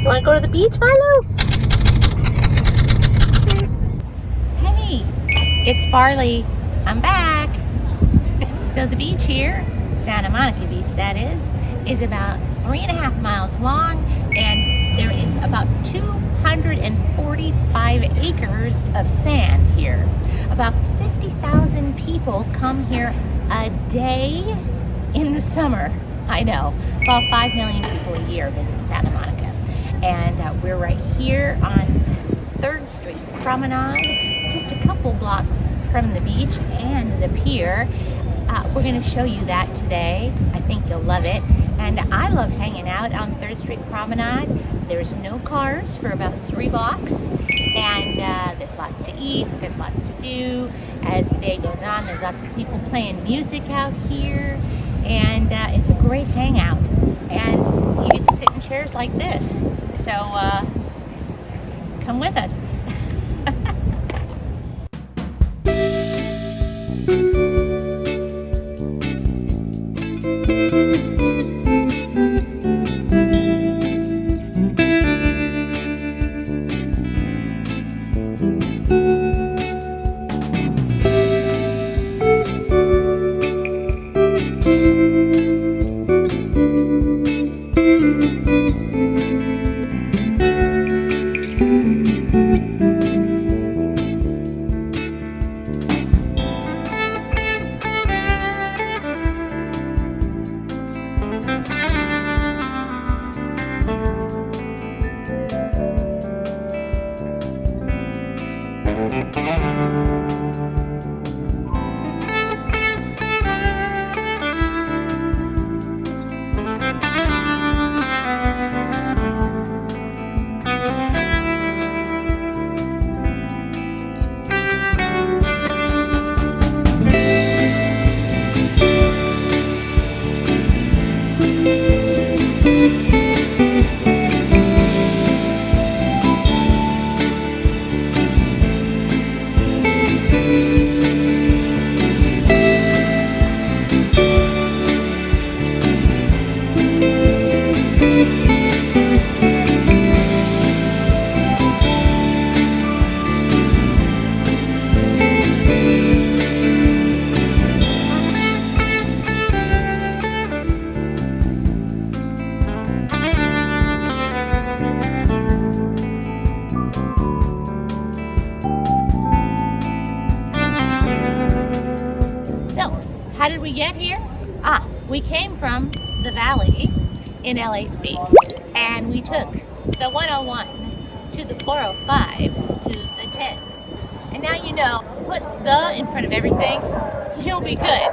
Want to go to the beach, Milo? Hey, it's Farley. I'm back. So the beach here, Santa Monica Beach that is about 3.5 miles long, and there is about 245 acres of sand here. About 50,000 people come here a day in the summer. I know, about 5 million people a year visit Santa Monica. And we're right here on 3rd Street Promenade, just a couple blocks from the beach and the pier. We're going to show you that today. I think you'll love it. And I love hanging out on 3rd Street Promenade. There's no cars for about 3 blocks. And there's lots to eat, there's lots to do. As the day goes on, there's lots of people playing music out here. And it's a great hangout. And you get to sit in chairs like this. So come with us. How did we get here? We came from the Valley in LA Speak, and we took the 101 to the 405 to the 10. And now you know, put the in front of everything, you'll be good.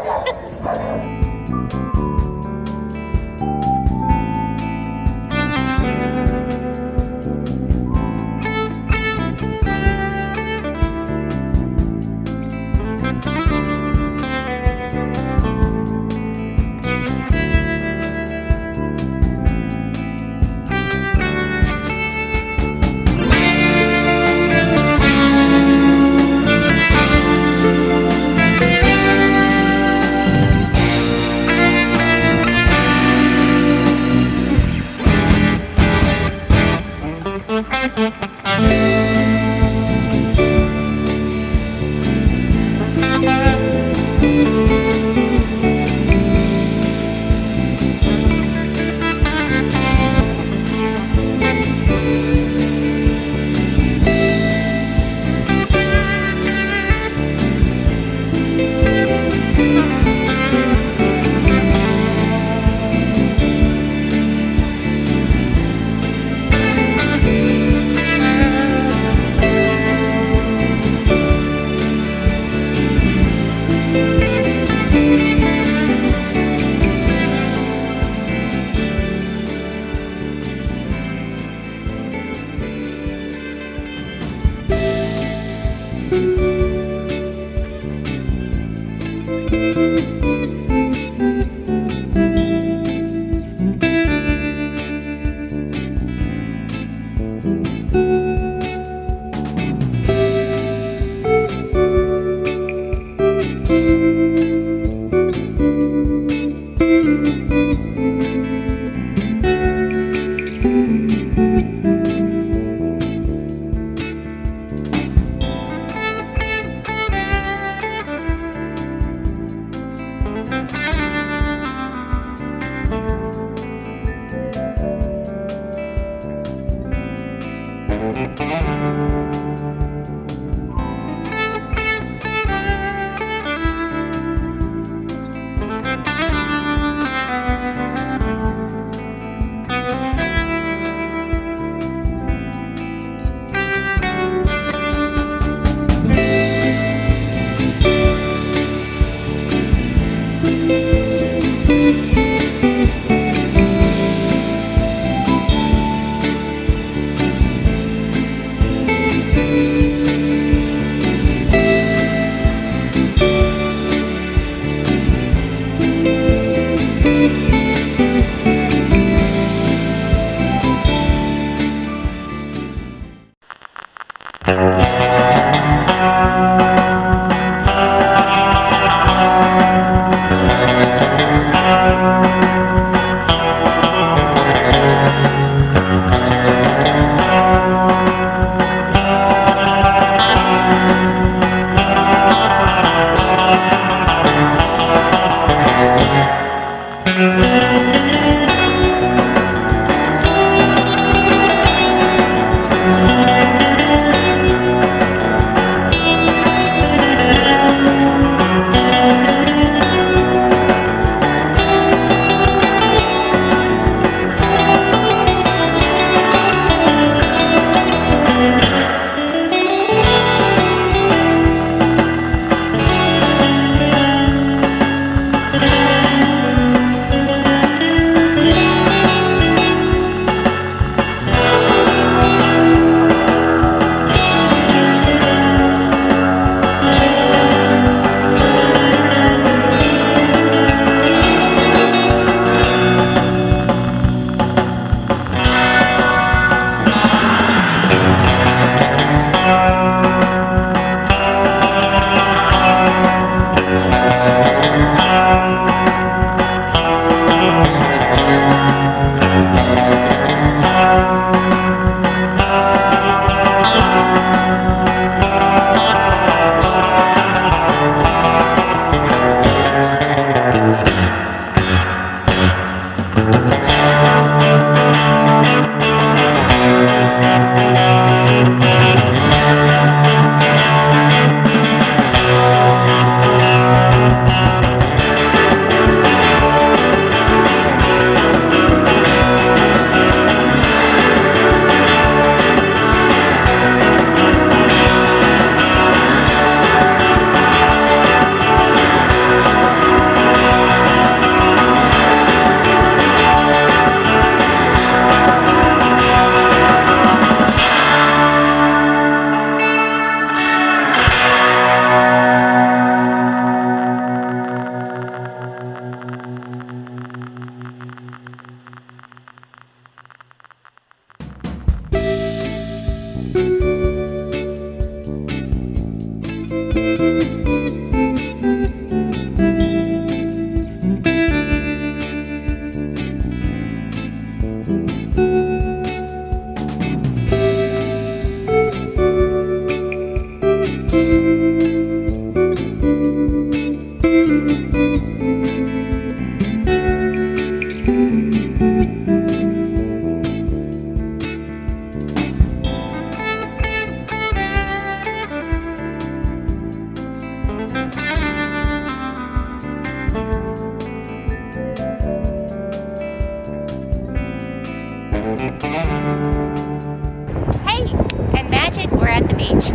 Hey, and Magic, we're at the beach.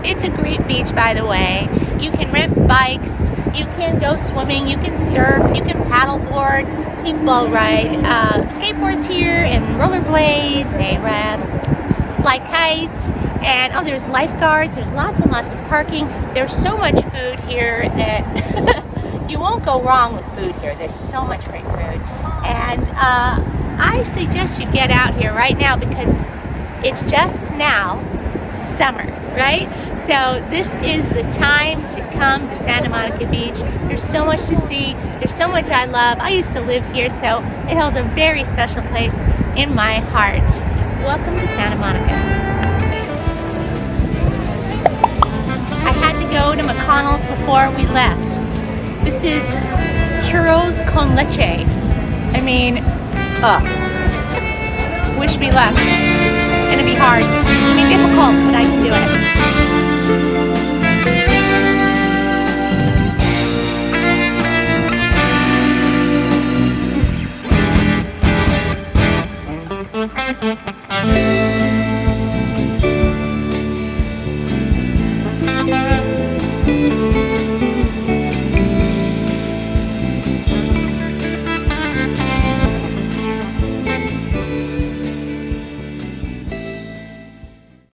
It's a great beach, by the way. You can rent bikes, you can go swimming, you can surf, you can paddleboard, people ride skateboards here and rollerblades, they fly kites, and oh, there's lifeguards, there's lots and lots of parking. There's so much food here that you won't go wrong with food here. There's so much great food. And I suggest you get out here right now because it's just now summer, right? So this is the time to come to Santa Monica Beach. There's so much to see. There's so much I love. I used to live here, so it holds a very special place in my heart. Welcome to Santa Monica. I had to go to McConnell's before we left. This is churros con leche. I mean, wish me luck. It's gonna be hard. I mean, difficult, but I can do it.